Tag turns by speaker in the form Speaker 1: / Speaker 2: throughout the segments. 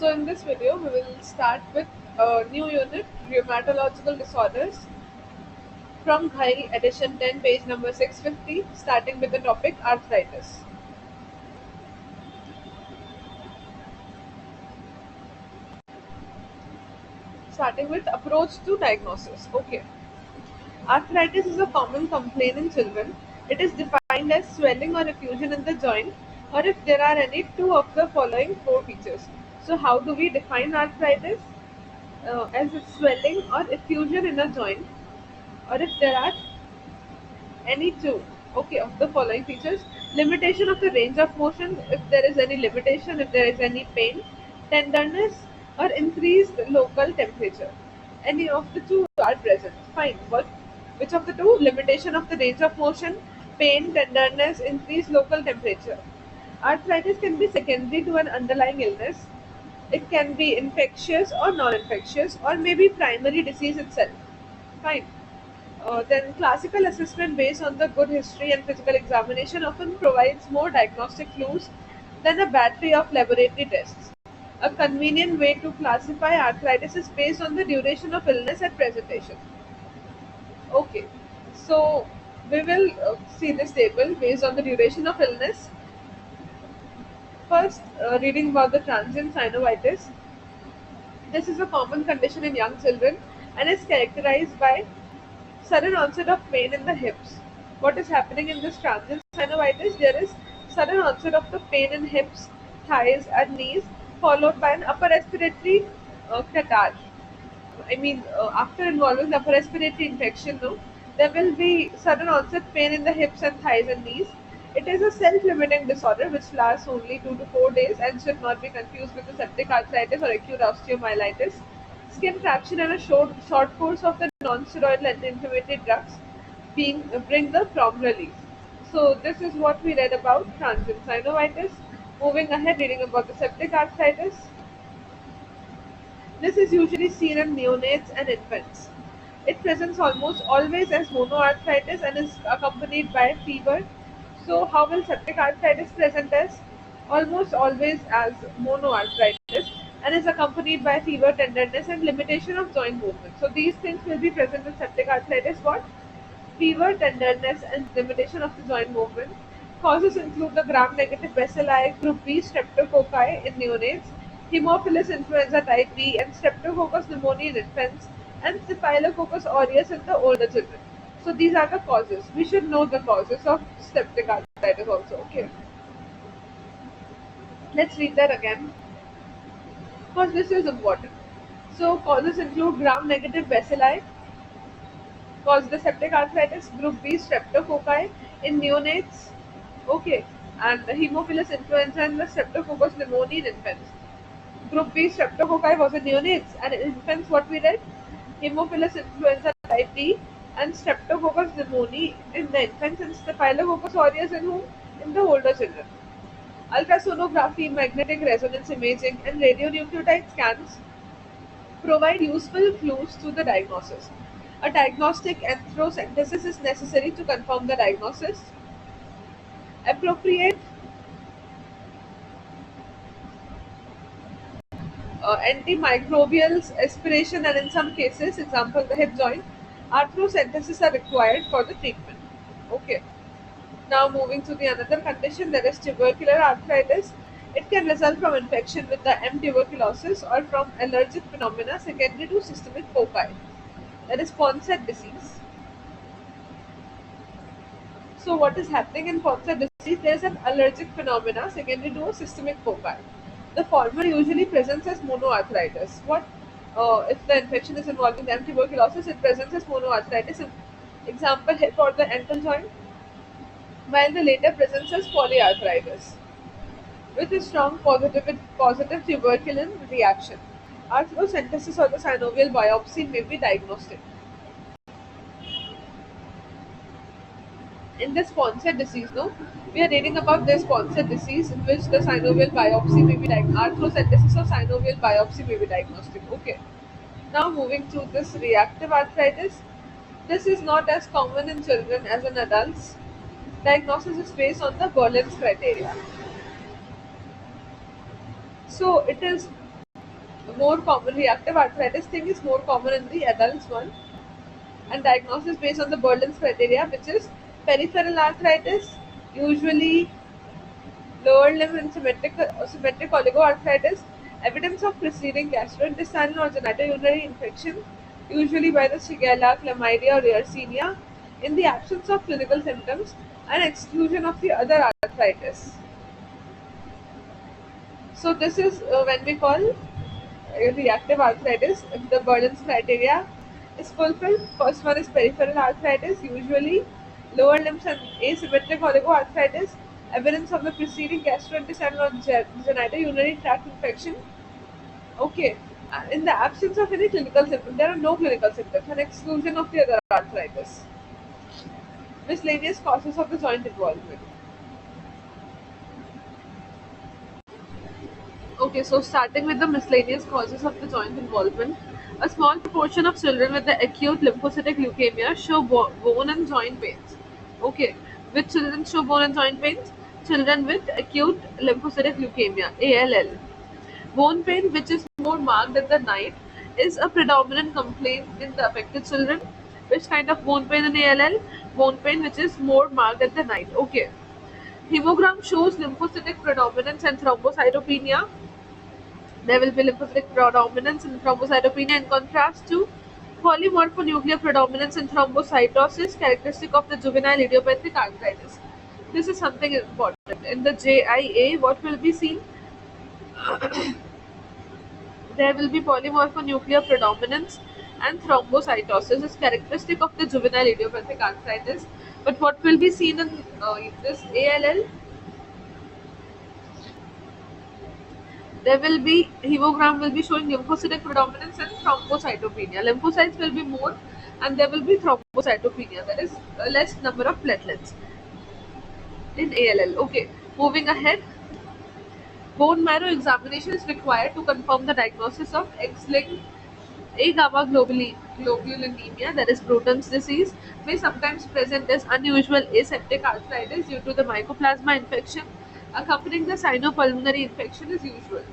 Speaker 1: So in this video, we will start with a new unit, rheumatological disorders, from Ghai edition 10, page number 650, starting with the topic arthritis. Starting with approach to diagnosis. Okay, arthritis is a common complaint in children. It is defined as swelling or effusion in the joint, or if there are any two of the following four features. So how do we define arthritis? As it's swelling or effusion in a joint, or if there are any two, okay, of the following features: limitation of the range of motion, if there is any limitation, if there is any pain, tenderness, or increased local temperature. Any of the two are present. Fine. Which of the two? Limitation of the range of motion, pain, tenderness, increased local temperature. Arthritis can be secondary to an underlying illness. It can be infectious or non-infectious, or maybe primary disease itself. Fine. Then classical assessment based on the good history and physical examination often provides more diagnostic clues than a battery of laboratory tests. A convenient way to classify arthritis is based on the duration of illness and presentation. Okay, so we will see this table based on the duration of illness. First, reading about the transient synovitis. This is a common condition in young children and is characterized by sudden onset of pain in the hips. What is happening in this transient synovitis? There is sudden onset of the pain in hips, thighs, and knees, followed by an upper respiratory catarrh. After involving the upper respiratory infection, no, there will be sudden onset pain in the hips and thighs and knees. It is a self-limiting disorder which lasts only 2 to 4 days and should not be confused with the septic arthritis or acute osteomyelitis. Skin traction and a short course of the non-steroidal anti-inflammatory drugs bring the prompt relief. So this is what we read about transient synovitis. Moving ahead, reading about the septic arthritis. This is usually seen in neonates and infants. It presents almost always as monoarthritis and is accompanied by fever. So, how will septic arthritis present as? Almost always as monoarthritis and is accompanied by fever, tenderness, and limitation of joint movement. So, these things will be present in septic arthritis. What? Fever, tenderness, and limitation of the joint movement. Causes include the gram-negative bacilli, group B streptococci in neonates, Haemophilus influenza type B, and Streptococcus pneumoniae in infants, and Staphylococcus aureus in the older children. So these are the causes. We should know the causes of septic arthritis also. Okay, let's read that again because this is important. So causes include gram-negative bacilli, cause the septic arthritis, group B streptococci in neonates, okay, and the Haemophilus influenza and the Streptococcus pneumoniae in infants. Group B streptococci was in neonates, and in infants what we read? Haemophilus influenza type B and Streptococcus pneumoniae in the infants, and Staphylococcus aureus in whom? In the older children. Ultrasonography, magnetic resonance imaging, and radionuclide scans provide useful clues to the diagnosis. A diagnostic anthrocentesis is necessary to confirm the diagnosis. Appropriate antimicrobials, aspiration, and in some cases, example the hip joint, arthrocentesis are required for the treatment. Okay. Now moving to the another condition, that is tubercular arthritis. It can result from infection with the M. tuberculosis or from allergic phenomena secondary to systemic foci. That is Ponsett disease. So what is happening in Ponsett disease? There is an allergic phenomena secondary to a systemic foci. The former usually presents as monoarthritis. What if the infection is involving the M. tuberculosis? It presents as monoarthritis. Example, hip or the ankle joint, while the later presents as polyarthritis with a strong positive tuberculin reaction. Arthrocentesis or the synovial biopsy may be diagnostic. In this Ponsett disease, no, we are reading about this Ponsett disease in which the synovial biopsy may be arthrocentesis or synovial biopsy may be diagnostic. Okay. Now moving to this reactive arthritis. This is not as common in children as in adults. Diagnosis is based on the Berlin's criteria. So it is More common reactive arthritis thing is more common in the adults one, and diagnosis based on the Berlin's criteria, which is peripheral arthritis, usually lower limb and symmetric oligoarthritis, evidence of preceding gastrointestinal or genitourinary infection, usually by the Shigella, chlamydia, or Yersinia, in the absence of clinical symptoms and exclusion of the other arthritis. So this is when we call reactive arthritis. If the Berlin's criteria is fulfilled, first one is peripheral arthritis, usually lower limbs and asymmetric oligoarthritis, evidence of the preceding gastrointestinal or genitourinary tract infection. Okay. In the absence of any clinical symptoms, there are no clinical symptoms, and exclusion of the other arthritis. Miscellaneous causes of the joint involvement. Okay, so starting with the miscellaneous causes of the joint involvement, a small proportion of children with the acute lymphocytic leukemia show bone and joint pains. Okay, which children show bone and joint pains? Children with acute lymphocytic leukemia (ALL). Bone pain, which is more marked at the night, is a predominant complaint in the affected children. Which kind of bone pain in ALL? Bone pain which is more marked at the night. Okay. Hemogram shows lymphocytic predominance and thrombocytopenia. There will be lymphocytic predominance and thrombocytopenia in contrast to polymorphonuclear predominance and thrombocytosis, characteristic of the juvenile idiopathic arthritis. This is something important. In the JIA, what will be seen? There will be polymorphonuclear predominance and thrombocytosis is characteristic of the juvenile idiopathic arthritis. But what will be seen in this ALL? There will be hemogram will be showing lymphocytic predominance and thrombocytopenia. Lymphocytes will be more, and there will be thrombocytopenia. That is a less number of platelets in ALL. Okay, moving ahead. Bone marrow examination is required to confirm the diagnosis of X-linked A gamma globulinemia, that is Bruton's disease, may sometimes present as unusual aseptic arthritis due to the mycoplasma infection accompanying the sinopulmonary infection is usual.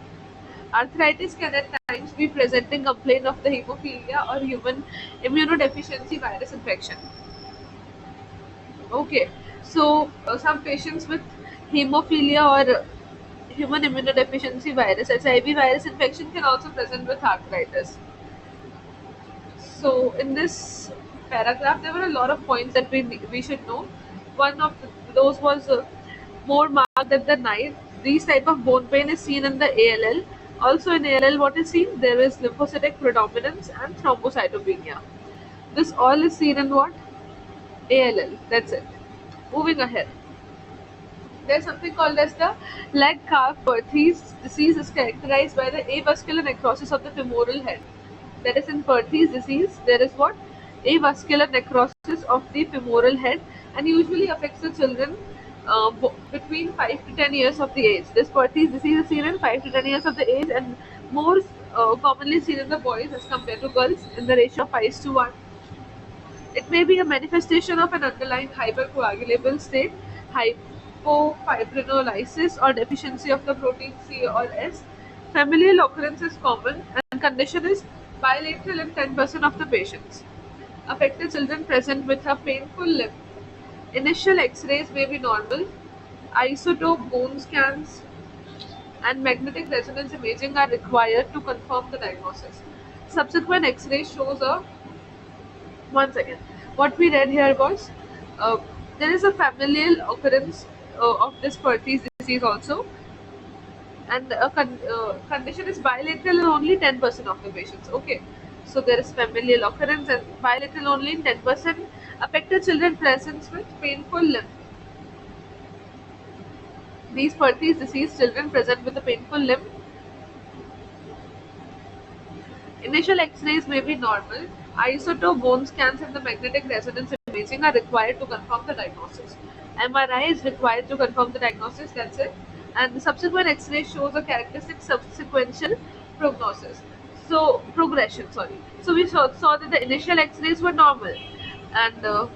Speaker 1: Arthritis can at times be presenting complaint of the hemophilia or human immunodeficiency virus infection. Okay, so some patients with hemophilia or human immunodeficiency virus, HIV virus infection can also present with arthritis. So in this paragraph, there were a lot of points that we should know. One of those was more marked at the night. These type of bone pain is seen in the ALL. Also in ALL, what is seen? There is lymphocytic predominance and thrombocytopenia. This all is seen in what? ALL. That's it. Moving ahead. There's something called as the leg calf Perthes disease is characterized by the avascular necrosis of the femoral head. That is in Perthes disease, there is what? Avascular necrosis of the femoral head and usually affects the children between 5 to 10 years of the age. This Perthes disease is seen in 5 to 10 years of the age and more commonly seen in the boys as compared to girls in the ratio of 5 to 1. It may be a manifestation of an underlying hypercoagulable state, hypofibrinolysis, or deficiency of the protein C or S. Familial occurrence is common, and condition is bilateral in 10% of the patients. Affected children present with a painful limb. Initial X-rays may be normal. Isotope bone scans and magnetic resonance imaging are required to confirm the diagnosis. Subsequent X-ray shows a one second. What we read here was uh, there is a familial occurrence of this Perthes disease also, and a condition is bilateral in only 10% of the patients. Okay, so there is familial occurrence and bilateral only in 10%. Affected children presents with painful limb. These Perthes disease children present with a painful limb. Initial X-rays may be normal. Isotope bone scans and the magnetic resonance imaging are required to confirm the diagnosis. MRI is required to confirm the diagnosis, that's it. And the subsequent X-ray shows a characteristic subsequential prognosis. So, progression, sorry. So, we saw that the initial X-rays were normal and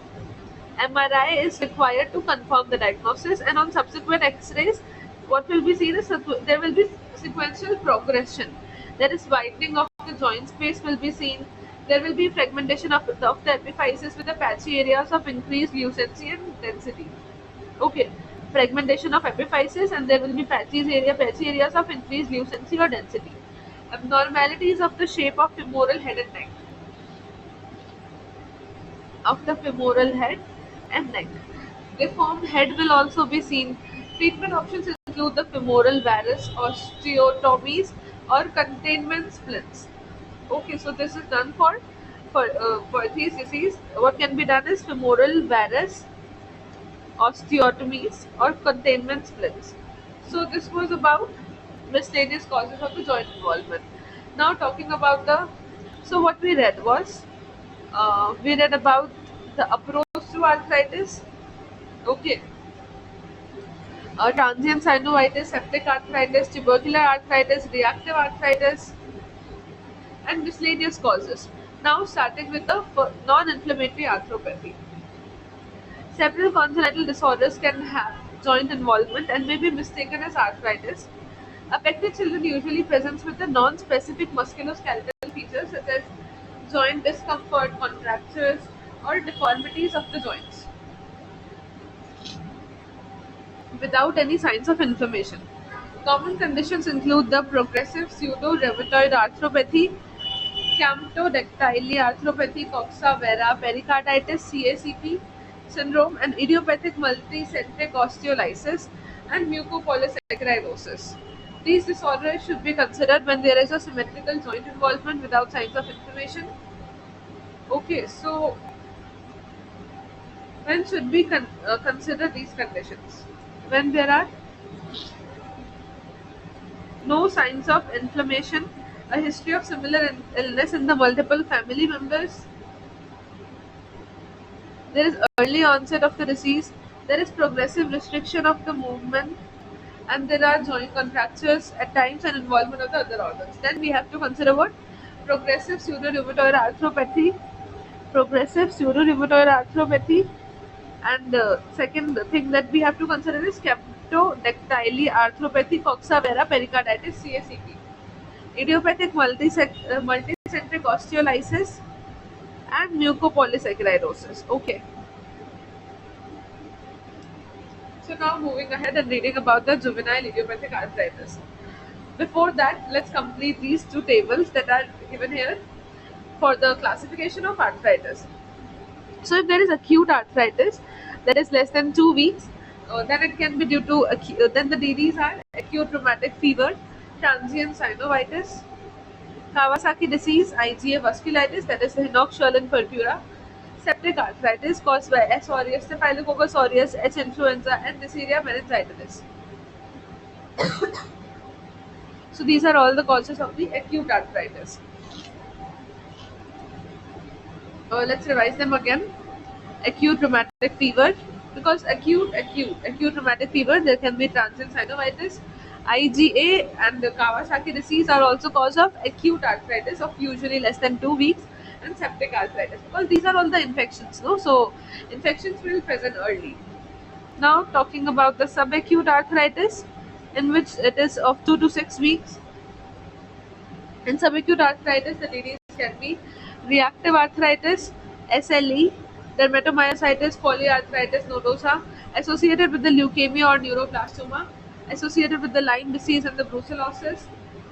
Speaker 1: MRI is required to confirm the diagnosis, and on subsequent X-rays, what will be seen is there will be sequential progression. There is widening of the joint space will be seen. There will be fragmentation of the epiphysis with the patchy areas of increased lucency and density. Okay, fragmentation of epiphysis, and there will be patchy areas of increased lucency or density. Abnormalities of the shape of femoral head and neck. Of the femoral head and neck. Deformed head will also be seen. Treatment options include the femoral varus, osteotomies, or containment splints. Okay, so this is done for this disease. What can be done is femoral varus, osteotomies, or containment splints. So this was about miscellaneous causes of the joint involvement. Now talking about the, so what we read was, we read about the approach to arthritis. Okay, transient synovitis, septic arthritis, tubercular arthritis, reactive arthritis, and miscellaneous causes. Now starting with the non-inflammatory arthropathy. Several congenital disorders can have joint involvement and may be mistaken as arthritis. Affected children usually present with the non-specific musculoskeletal features such as joint discomfort, contractures, or deformities of the joints without any signs of inflammation. Common conditions include the progressive pseudo-rheumatoid arthropathy, camptodactyly arthropathy, coxa vara, pericarditis, CACP syndrome, and idiopathic multicentric osteolysis and mucopolysaccharidosis. These disorders should be considered when there is a symmetrical joint involvement without signs of inflammation. Okay, so when should we consider these conditions? When there are no signs of inflammation, a history of similar illness in the multiple family members, there is early onset of the disease, there is progressive restriction of the movement, and there are joint contractures at times and involvement of the other organs. Then we have to consider what? Progressive pseudo-rheumatoid arthropathy, and second thing that we have to consider is camptodactyly arthropathy, coxa vara, pericarditis, CACP, idiopathic multicentric osteolysis, and mucopolysaccharidosis. Okay, so now moving ahead and reading about the juvenile idiopathic arthritis. Before that, let's complete these two tables that are given here for the classification of arthritis. So, if there is acute arthritis that is less than 2 weeks, then it can be due to then the DDs are acute rheumatic fever, transient synovitis, Kawasaki disease, IgA vasculitis, that is the Hinox-Schönlein purpura, septic arthritis caused by S. aureus, Staphylococcus aureus, H. influenza, and Neisseria meningitidis. So these are all the causes of the acute arthritis. Let's revise them again. Acute rheumatic fever, because acute rheumatic fever, there can be transient synovitis. IgA and the Kawasaki disease are also cause of acute arthritis of usually less than 2 weeks, and septic arthritis, because these are all the infections, no? So infections will present early. Now talking about the subacute arthritis, in which it is of 2 to 6 weeks. In subacute arthritis, the disease can be reactive arthritis, SLE, dermatomyositis, polyarthritis nodosa, associated with the leukemia or neuroblastoma, associated with the Lyme disease and the brucellosis,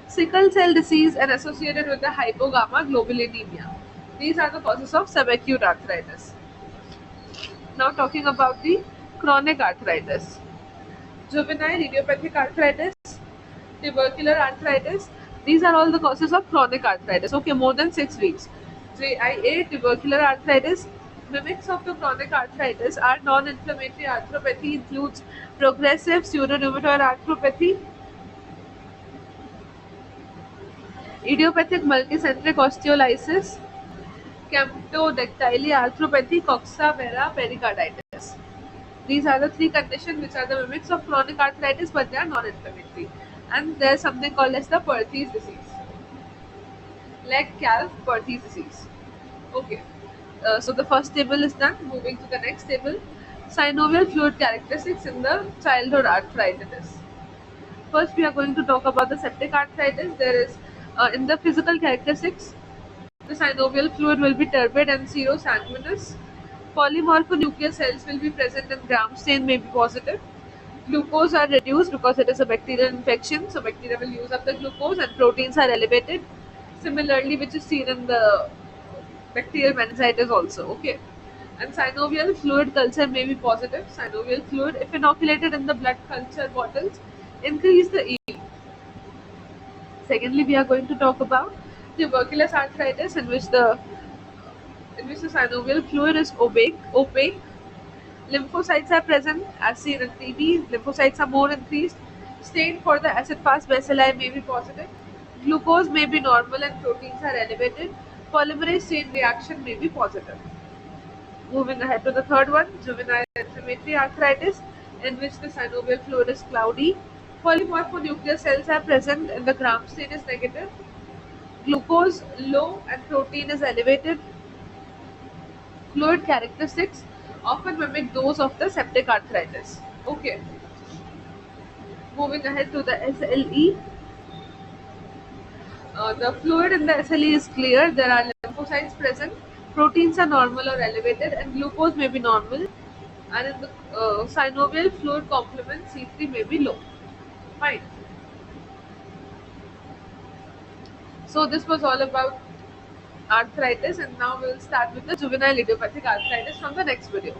Speaker 1: sickle cell disease, and associated with the hypogammaglobulinemia. These are the causes of subacute arthritis. Now talking about the chronic arthritis. Juvenile idiopathic arthritis, tubercular arthritis. These are all the causes of chronic arthritis. Okay, more than 6 weeks. JIA, tubercular arthritis. Mimics of the chronic arthritis are non-inflammatory arthropathy, includes progressive pseudo-rheumatoid arthropathy, idiopathic multicentric osteolysis, camptodactyly arthropathy, coxa vara, pericarditis. These are the three conditions which are the mimics of chronic arthritis, but they are non-inflammatory. And there's something called as the Perthes disease, leg calf Perthes disease. Okay. So the first table is done. Moving to the next table, synovial fluid characteristics in the childhood arthritis. First, we are going to talk about the septic arthritis. There is In the physical characteristics, the synovial fluid will be turbid and serosanguinous. Polymorphonuclear cells will be present and gram stain may be positive. Glucose are reduced because it is a bacterial infection, so bacteria will use up the glucose, and proteins are elevated. Similarly, which is seen in the bacterial meningitis also. Okay. And synovial fluid culture may be positive. Synovial fluid, if inoculated in the blood culture bottles, increase the yield. Secondly, we are going to talk about tuberculous arthritis, in which the synovial fluid is opaque. Lymphocytes are present, as seen in TB. Lymphocytes are more increased. Stain for the acid-fast bacilli may be positive. Glucose may be normal and proteins are elevated. Polymerase chain reaction may be positive. Moving ahead to the third one, juvenile inflammatory arthritis, in which the synovial fluid is cloudy. Polymorphonuclear cells are present and the gram stain is negative. Glucose low and protein is elevated. Fluid characteristics often mimic those of the septic arthritis. Okay, moving ahead to the SLE. The fluid in the SLE is clear. There are lymphocytes present. Proteins are normal or elevated, and glucose may be normal. And in the synovial fluid complement, C3 may be low. Fine. So this was all about arthritis, and now we'll start with the juvenile idiopathic arthritis from the next video.